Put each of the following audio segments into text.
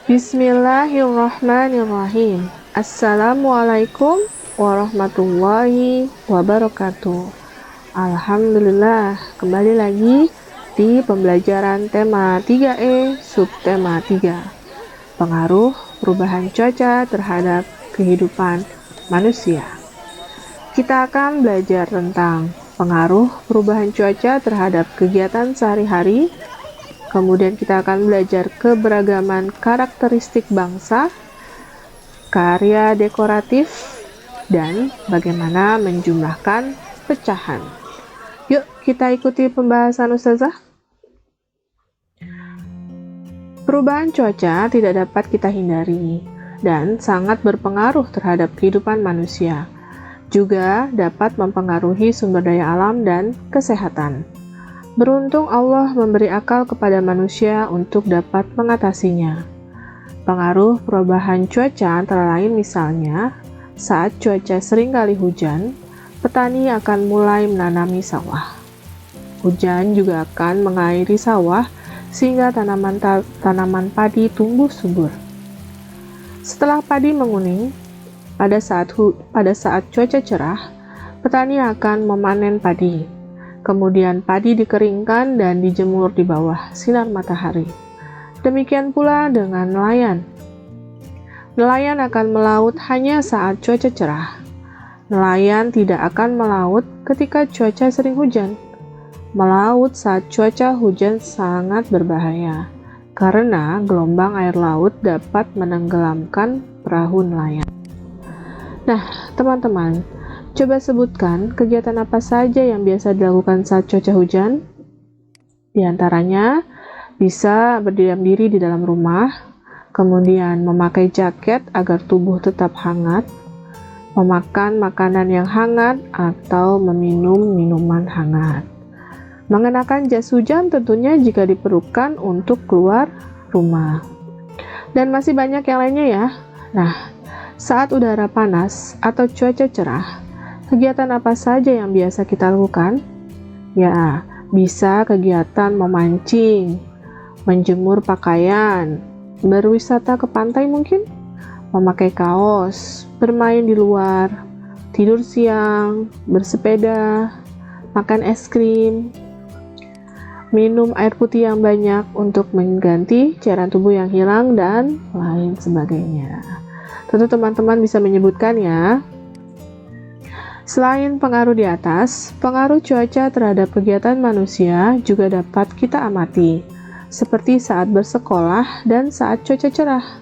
Bismillahirrahmanirrahim. Assalamualaikum warahmatullahi wabarakatuh. Alhamdulillah, kembali lagi di pembelajaran tema 3E, subtema 3. Pengaruh perubahan cuaca terhadap kehidupan manusia. Kita akan belajar tentang pengaruh perubahan cuaca terhadap kegiatan sehari-hari. Kemudian kita akan belajar keberagaman karakteristik bangsa, karya dekoratif, dan bagaimana menjumlahkan pecahan. Yuk kita ikuti pembahasan Ustazah. Perubahan cuaca tidak dapat kita hindari dan sangat berpengaruh terhadap kehidupan manusia. Juga dapat mempengaruhi sumber daya alam dan kesehatan. Beruntung Allah memberi akal kepada manusia untuk dapat mengatasinya. Pengaruh perubahan cuaca antara lain misalnya, saat cuaca seringkali hujan, petani akan mulai menanami sawah. Hujan juga akan mengairi sawah sehingga tanaman padi tumbuh subur. Setelah padi menguning, pada saat cuaca cerah, petani akan memanen padi. Kemudian padi dikeringkan dan dijemur di bawah sinar matahari. Demikian pula dengan nelayan. Nelayan akan melaut hanya saat cuaca cerah. Nelayan tidak akan melaut ketika cuaca sering hujan. Melaut saat cuaca hujan sangat berbahaya, karena gelombang air laut dapat menenggelamkan perahu nelayan. Nah, teman-teman, coba sebutkan kegiatan apa saja yang biasa dilakukan saat cuaca hujan. Di antaranya, bisa berdiam diri di dalam rumah, kemudian memakai jaket agar tubuh tetap hangat, memakan makanan yang hangat, atau meminum minuman hangat. Mengenakan jas hujan tentunya jika diperlukan untuk keluar rumah. Dan masih banyak yang lainnya ya. Nah, saat udara panas atau cuaca cerah, kegiatan apa saja yang biasa kita lakukan? Ya, bisa kegiatan memancing, menjemur pakaian, berwisata ke pantai mungkin, memakai kaos, bermain di luar, tidur siang, bersepeda, makan es krim, minum air putih yang banyak untuk mengganti cairan tubuh yang hilang, dan lain sebagainya. Tentu teman-teman bisa menyebutkan ya. Selain pengaruh di atas, pengaruh cuaca terhadap kegiatan manusia juga dapat kita amati, seperti saat bersekolah dan saat cuaca cerah.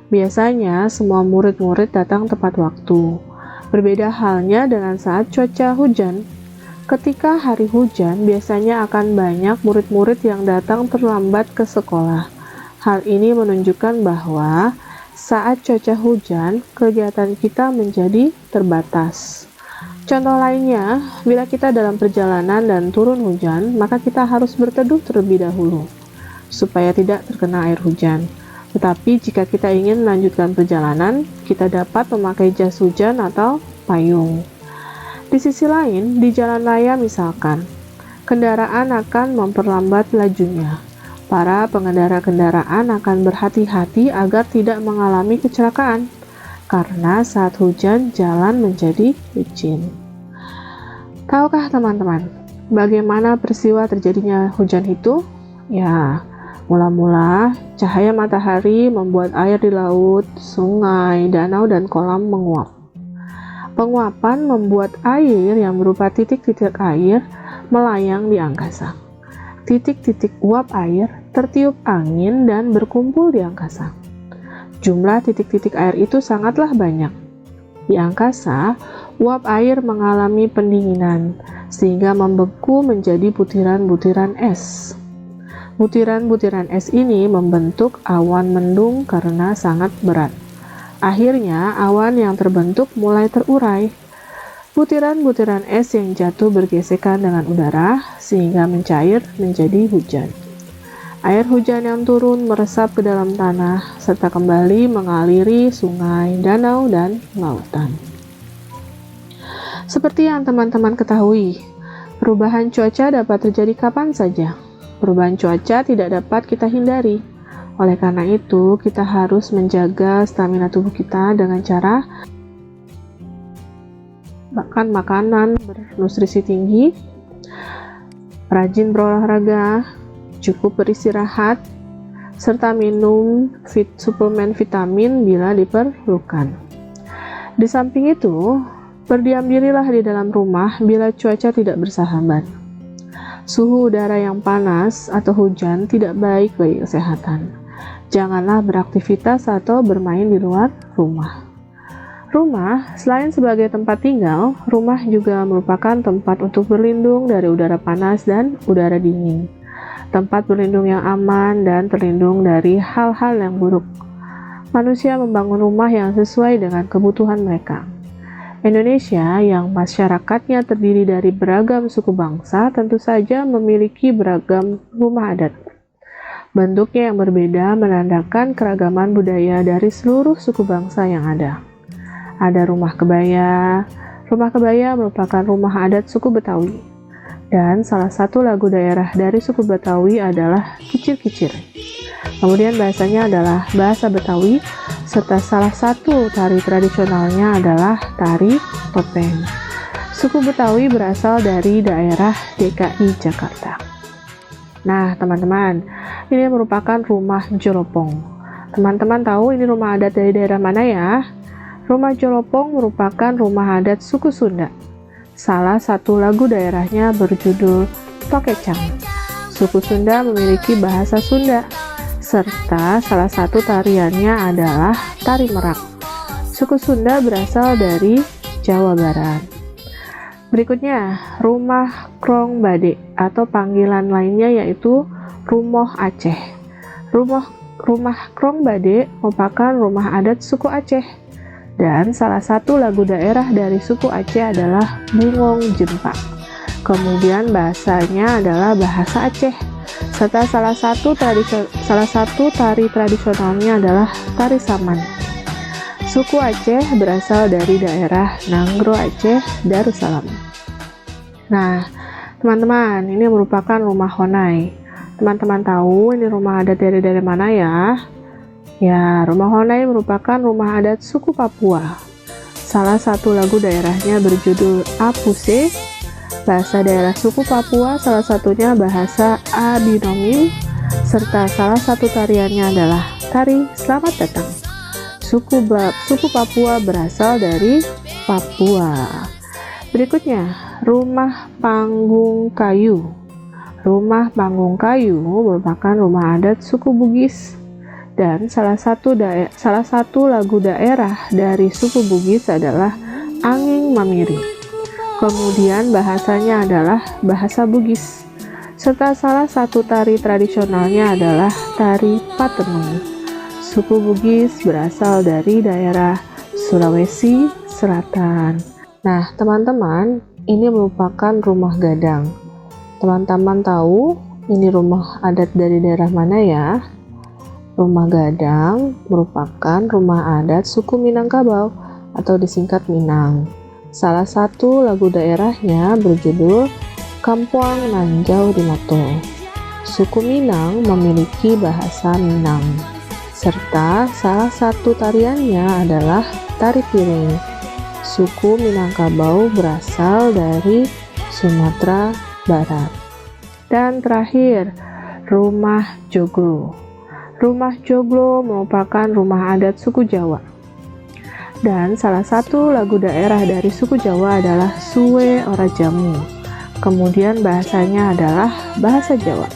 Biasanya semua murid-murid datang tepat waktu. Berbeda halnya dengan saat cuaca hujan. Ketika hari hujan, biasanya akan banyak murid-murid yang datang terlambat ke sekolah. Hal ini menunjukkan bahwa saat cuaca hujan, kegiatan kita menjadi terbatas. Contoh lainnya, bila kita dalam perjalanan dan turun hujan, maka kita harus berteduh terlebih dahulu, supaya tidak terkena air hujan. Tetapi jika kita ingin melanjutkan perjalanan, kita dapat memakai jas hujan atau payung. Di sisi lain, di jalan raya misalkan, kendaraan akan memperlambat lajunya. Para pengendara kendaraan akan berhati-hati agar tidak mengalami kecelakaan, karena saat hujan jalan menjadi licin. Tahukah teman-teman, bagaimana peristiwa terjadinya hujan itu? Ya, mula-mula cahaya matahari membuat air di laut, sungai, danau, dan kolam menguap. Penguapan membuat air yang berupa titik-titik air melayang di angkasa. Titik-titik uap air tertiup angin dan berkumpul di angkasa. Jumlah titik-titik air itu sangatlah banyak. Di angkasa, uap air mengalami pendinginan, sehingga membeku menjadi butiran-butiran es. Butiran-butiran es ini membentuk awan mendung karena sangat berat. Akhirnya, awan yang terbentuk mulai terurai. Butiran-butiran es yang jatuh bergesekan dengan udara, sehingga mencair menjadi hujan. Air hujan yang turun meresap ke dalam tanah, serta kembali mengaliri sungai, danau, dan lautan. Seperti yang teman-teman ketahui, perubahan cuaca dapat terjadi kapan saja. Perubahan cuaca tidak dapat kita hindari. Oleh karena itu, kita harus menjaga stamina tubuh kita dengan cara makan makanan bernutrisi tinggi, rajin berolahraga, cukup beristirahat, serta minum suplemen vitamin bila diperlukan. Di samping itu, berdiam dirilah di dalam rumah bila cuaca tidak bersahabat. Suhu udara yang panas atau hujan tidak baik bagi kesehatan. Janganlah beraktivitas atau bermain di luar rumah. Rumah, selain sebagai tempat tinggal, rumah juga merupakan tempat untuk berlindung dari udara panas dan udara dingin. Tempat berlindung yang aman dan terlindung dari hal-hal yang buruk. Manusia membangun rumah yang sesuai dengan kebutuhan mereka. Indonesia yang masyarakatnya terdiri dari beragam suku bangsa tentu saja memiliki beragam rumah adat. Bentuknya yang berbeda menandakan keragaman budaya dari seluruh suku bangsa yang ada. Ada rumah kebaya. Rumah kebaya merupakan rumah adat suku Betawi. Dan salah satu lagu daerah dari suku Betawi adalah Kicir-Kicir. Kemudian bahasanya adalah bahasa Betawi, serta salah satu tari tradisionalnya adalah tari topeng. Suku Betawi berasal dari daerah DKI Jakarta. Nah, teman-teman, ini merupakan rumah Jolopong. Teman-teman tahu ini rumah adat dari daerah mana ya? Rumah Jolopong merupakan rumah adat suku Sunda. Salah satu lagu daerahnya berjudul Tokecang. Suku Sunda memiliki bahasa Sunda, serta salah satu tariannya adalah tari merak. Suku Sunda berasal dari Jawa Barat. Berikutnya, rumah Krong Bade atau panggilan lainnya yaitu Rumoh Aceh. Rumah Krong Bade merupakan rumah adat suku Aceh. Dan salah satu lagu daerah dari suku Aceh adalah Bungong Jempa. Kemudian bahasanya adalah bahasa Aceh. Serta salah satu tari tradisionalnya adalah tari saman. Suku Aceh berasal dari daerah Nanggro Aceh, Darussalam. Nah, teman-teman, ini merupakan rumah Honai. Teman-teman tahu ini rumah adat dari daerah mana ya? Ya, rumah Honai merupakan rumah adat suku Papua. Salah satu lagu daerahnya berjudul Apuse. Bahasa daerah suku Papua salah satunya bahasa Abinomim, serta salah satu tariannya adalah tari Selamat Datang. Suku Papua berasal dari Papua. Berikutnya, rumah panggung kayu. Rumah panggung kayu merupakan rumah adat suku Bugis. Dan salah satu lagu daerah dari suku Bugis adalah Anging Mamiri. Kemudian bahasanya adalah bahasa Bugis. Serta salah satu tari tradisionalnya adalah tari Patenung. Suku Bugis berasal dari daerah Sulawesi Selatan. Nah, teman-teman, ini merupakan rumah gadang. Teman-teman tahu ini rumah adat dari daerah mana ya? Rumah gadang merupakan rumah adat suku Minangkabau atau disingkat Minang. Salah satu lagu daerahnya berjudul Kampuang Nanjau Dinoto. Suku Minang memiliki bahasa Minang. Serta salah satu tariannya adalah tari piring. Suku Minangkabau berasal dari Sumatera Barat. Dan terakhir, rumah Joglo. Rumah Joglo merupakan rumah adat suku Jawa. Dan salah satu lagu daerah dari suku Jawa adalah Suwe Ora Jamu. Kemudian bahasanya adalah bahasa Jawa.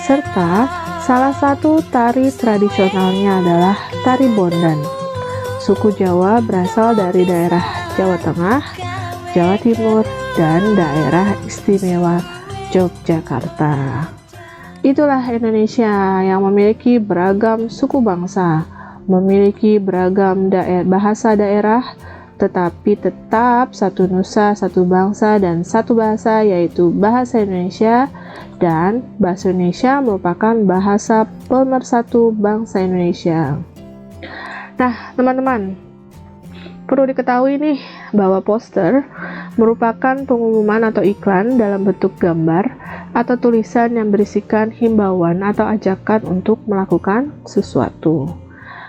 Serta salah satu tari tradisionalnya adalah tari Bondan. Suku Jawa berasal dari daerah Jawa Tengah, Jawa Timur, dan daerah istimewa Yogyakarta. Itulah Indonesia yang memiliki beragam suku bangsa, memiliki beragam bahasa daerah, tetapi tetap satu nusa, satu bangsa, dan satu bahasa, yaitu bahasa Indonesia. Dan bahasa Indonesia merupakan bahasa pemersatu bangsa Indonesia. Nah, teman-teman, perlu diketahui nih bahwa poster merupakan pengumuman atau iklan dalam bentuk gambar atau tulisan yang berisikan himbauan atau ajakan untuk melakukan sesuatu.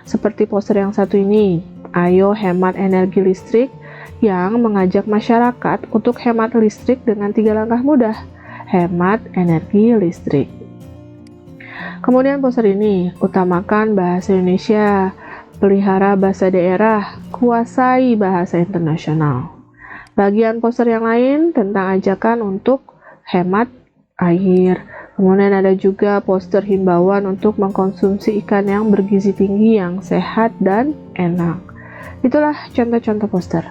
Seperti poster yang satu ini, ayo hemat energi listrik, yang mengajak masyarakat untuk hemat listrik dengan 3 langkah mudah. Hemat energi listrik. Kemudian poster ini, utamakan bahasa Indonesia, pelihara bahasa daerah, kuasai bahasa internasional. Bagian poster yang lain tentang ajakan untuk hemat air. Kemudian ada juga poster himbauan untuk mengkonsumsi ikan yang bergizi tinggi, yang sehat dan enak. Itulah contoh-contoh poster.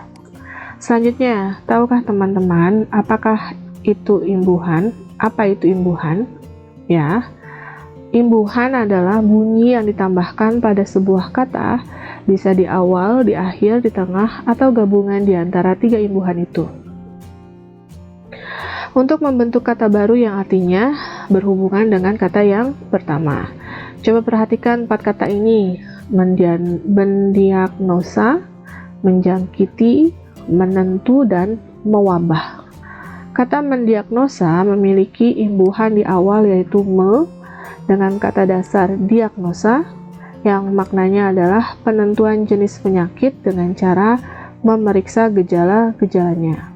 Selanjutnya, tahukah teman-teman apakah itu imbuhan? Apa itu imbuhan? Ya, imbuhan adalah bunyi yang ditambahkan pada sebuah kata, bisa di awal, di akhir, di tengah, atau gabungan di antara 3 imbuhan itu. Untuk membentuk kata baru yang artinya berhubungan dengan kata yang pertama. Coba perhatikan 4 kata ini: mendiagnosa, menjangkiti, menentu, dan mewabah. Kata mendiagnosa memiliki imbuhan di awal yaitu me, dengan kata dasar diagnosa yang maknanya adalah penentuan jenis penyakit dengan cara memeriksa gejala-gejalanya.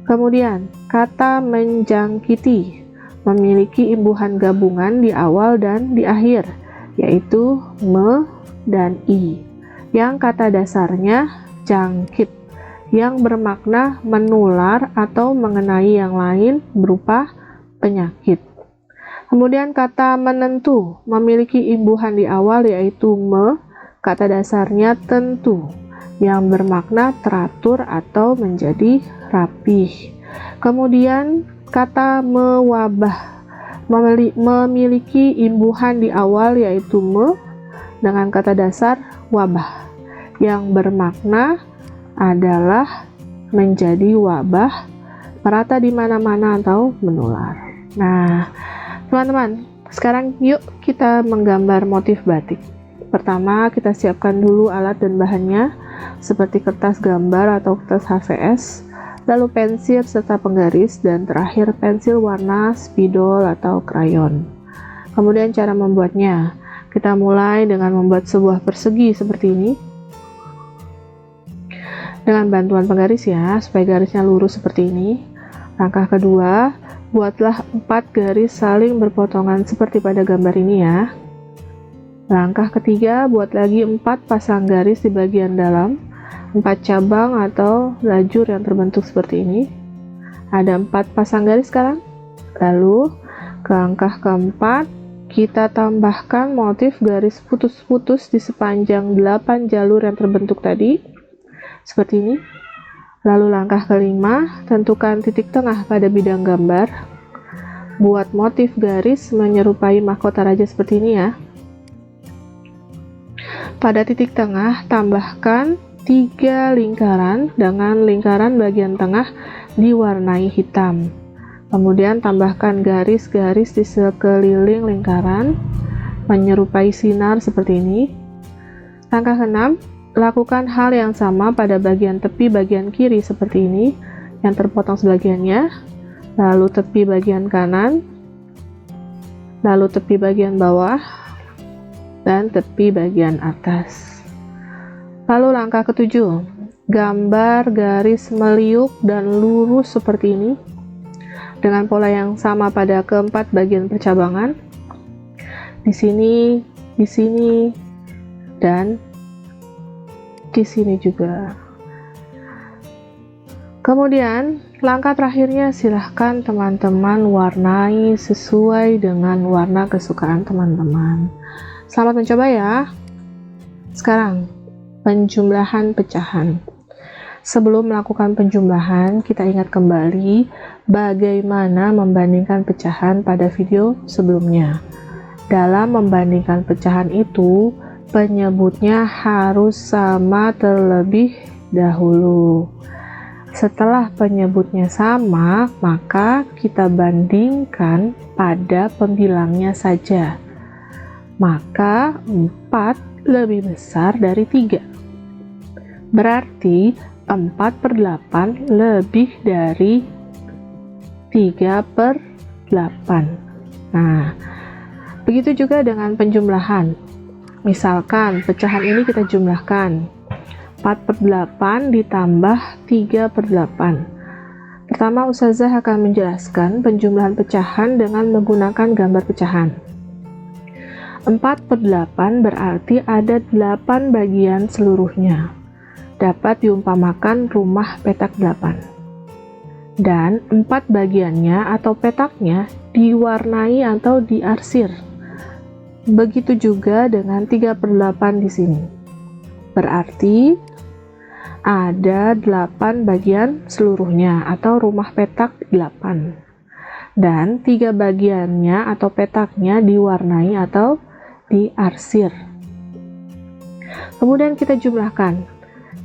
Kemudian, kata menjangkiti memiliki imbuhan gabungan di awal dan di akhir, yaitu me dan i, yang kata dasarnya jangkit, yang bermakna menular atau mengenai yang lain berupa penyakit. Kemudian kata menentu memiliki imbuhan di awal yaitu me, kata dasarnya tentu, yang bermakna teratur atau menjadi rapih. Kemudian kata mewabah memiliki imbuhan di awal yaitu me dengan kata dasar wabah, yang bermakna adalah menjadi wabah, merata di mana-mana atau menular. Nah, teman-teman, sekarang yuk kita menggambar motif batik. Pertama, kita siapkan dulu alat dan bahannya, seperti kertas gambar atau kertas HVS, lalu pensil serta penggaris, dan terakhir pensil warna, spidol atau krayon. Kemudian cara membuatnya, kita mulai dengan membuat sebuah persegi seperti ini, dengan bantuan penggaris ya, supaya garisnya lurus seperti ini. Langkah kedua, buatlah 4 garis saling berpotongan seperti pada gambar ini ya. Langkah ketiga, buat lagi 4 pasang garis di bagian dalam, 4 cabang atau lajur yang terbentuk seperti ini. Ada 4 pasang garis sekarang. Lalu, ke langkah keempat, kita tambahkan motif garis putus-putus di sepanjang 8 jalur yang terbentuk tadi, seperti ini. Lalu langkah kelima, tentukan titik tengah pada bidang gambar. Buat motif garis menyerupai mahkota raja seperti ini ya. Pada titik tengah, tambahkan 3 lingkaran dengan lingkaran bagian tengah diwarnai hitam. Kemudian tambahkan garis-garis di sekeliling lingkaran menyerupai sinar seperti ini. Langkah keenam, lakukan hal yang sama pada bagian tepi bagian kiri seperti ini, yang terpotong sebagiannya, lalu tepi bagian kanan, lalu tepi bagian bawah, dan tepi bagian atas. Lalu langkah ketujuh, gambar garis meliuk dan lurus seperti ini, dengan pola yang sama pada keempat bagian percabangan, di sini, dan di sini juga. Kemudian langkah terakhirnya, silahkan teman-teman warnai sesuai dengan warna kesukaan teman-teman. Selamat mencoba ya. Sekarang penjumlahan pecahan. Sebelum melakukan penjumlahan, kita ingat kembali bagaimana membandingkan pecahan pada video sebelumnya. Dalam membandingkan pecahan itu, penyebutnya harus sama terlebih dahulu. Setelah penyebutnya sama, maka kita bandingkan pada pembilangnya saja. Maka 4 lebih besar dari 3. Berarti 4/8 lebih dari 3/8. 8. Nah, begitu juga dengan penjumlahan. Misalkan pecahan ini kita jumlahkan 4/8 ditambah 3/8. Pertama, Ustazah akan menjelaskan penjumlahan pecahan dengan menggunakan gambar pecahan. 4/8 berarti ada 8 bagian seluruhnya. Dapat diumpamakan rumah petak 8. Dan 4 bagiannya atau petaknya diwarnai atau diarsir. Begitu juga dengan 3/8 di sini. Berarti ada 8 bagian seluruhnya atau rumah petak 8. Dan 3 bagiannya atau petaknya diwarnai atau diarsir. Kemudian kita jumlahkan,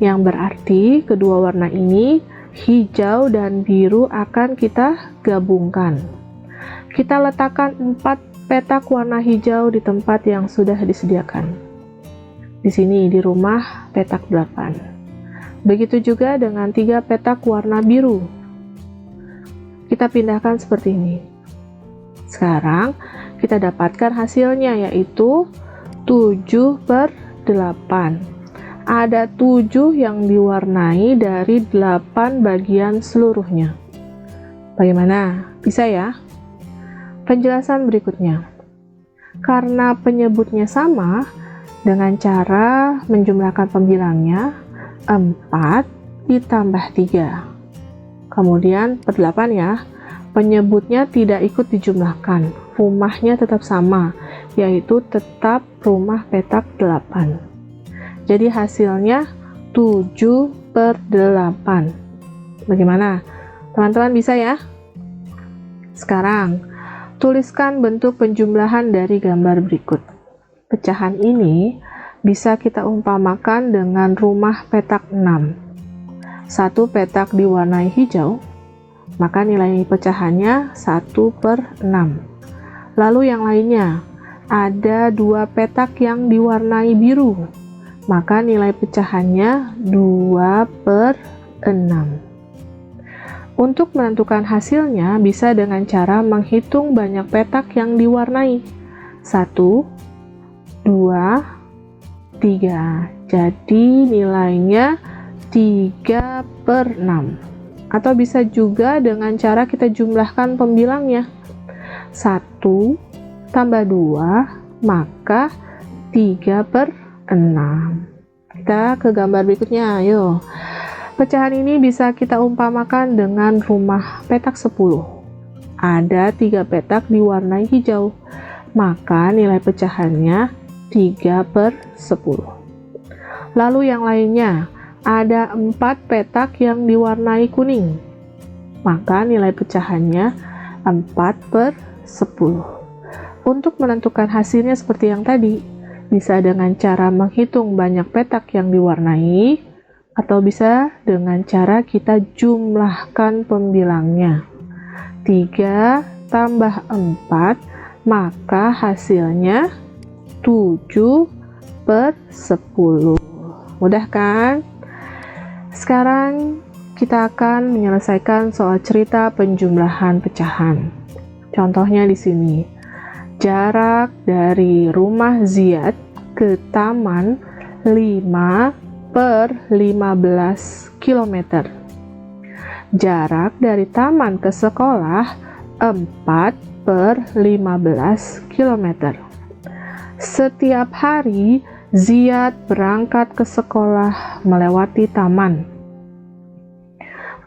yang berarti kedua warna ini, hijau dan biru, akan kita gabungkan. Kita letakkan 4 petak warna hijau di tempat yang sudah disediakan. Di sini di rumah petak 8. Begitu juga dengan 3 petak warna biru. Kita pindahkan seperti ini. Sekarang kita dapatkan hasilnya, yaitu 7/8. Ada 7 yang diwarnai dari 8 bagian seluruhnya. Bagaimana? Bisa ya? Penjelasan berikutnya. Karena penyebutnya sama, dengan cara menjumlahkan pembilangnya, 4 ditambah 3. Kemudian per 8 ya, penyebutnya tidak ikut dijumlahkan. Rumahnya tetap sama, yaitu tetap rumah petak 8. Jadi hasilnya 7/8. Bagaimana? Teman-teman bisa ya? Sekarang, tuliskan bentuk penjumlahan dari gambar berikut. Pecahan ini bisa kita umpamakan dengan rumah petak 6. Satu petak diwarnai hijau, maka nilai pecahannya 1/6. Lalu yang lainnya, ada 2 petak yang diwarnai biru, maka nilai pecahannya 2/6. Untuk menentukan hasilnya bisa dengan cara menghitung banyak petak yang diwarnai. 1, 2, 3. Jadi nilainya 3/6. Atau bisa juga dengan cara kita jumlahkan pembilangnya. 1 tambah 2, maka 3/6. Kita ke gambar berikutnya, ayo. Pecahan ini bisa kita umpamakan dengan rumah petak 10. Ada 3 petak diwarnai hijau, maka nilai pecahannya 3/10. Lalu yang lainnya, ada 4 petak yang diwarnai kuning, maka nilai pecahannya 4/10. Untuk menentukan hasilnya seperti yang tadi, bisa dengan cara menghitung banyak petak yang diwarnai, atau bisa dengan cara kita jumlahkan pembilangnya. 3 tambah 4, maka hasilnya 7/10. Mudah kan? Sekarang kita akan menyelesaikan soal cerita penjumlahan pecahan. Contohnya di sini. Jarak dari rumah Ziyad ke taman 5/15 km. Jarak dari taman ke sekolah 4/15 km. Setiap hari Ziyad berangkat ke sekolah melewati taman.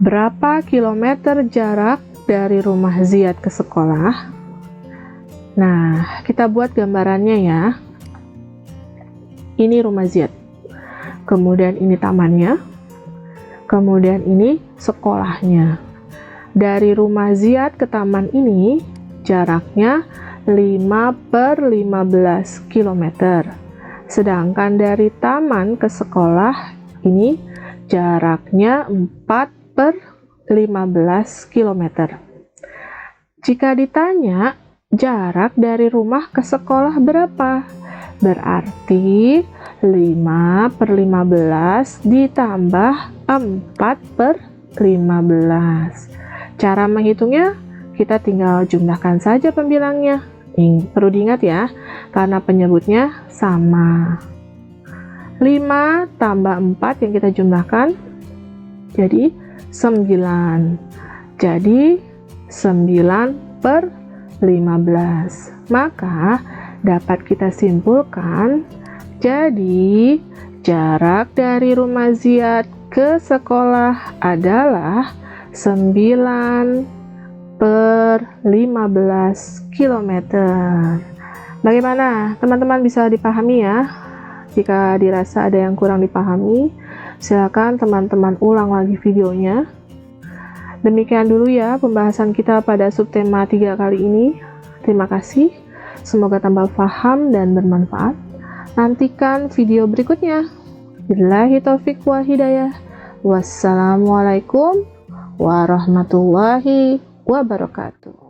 Berapa kilometer jarak dari rumah Ziyad ke sekolah? Nah, kita buat gambarannya ya. Ini rumah Ziyad. Kemudian ini tamannya. Kemudian ini sekolahnya. Dari rumah Ziyad ke taman ini jaraknya 5/15 km. Sedangkan dari taman ke sekolah ini jaraknya 4/15 km. Jika ditanya jarak dari rumah ke sekolah berapa? Berarti 5/15 ditambah 4/15. Cara menghitungnya kita tinggal jumlahkan saja pembilangnya. Perlu diingat ya, karena penyebutnya sama. 5 tambah 4 yang kita jumlahkan jadi 9. Jadi 9 per 15. Maka dapat kita simpulkan, jadi jarak dari rumah Ziyad ke sekolah adalah 9 per 15 km. Bagaimana? Teman-teman bisa dipahami ya? Jika dirasa ada yang kurang dipahami, silakan teman-teman ulang lagi videonya. Demikian dulu ya pembahasan kita pada subtema 3 kali ini. Terima kasih. Semoga tambah paham dan bermanfaat. Nantikan video berikutnya. Billahi taufik wal hidayah. Wassalamualaikum warahmatullahi wabarakatuh.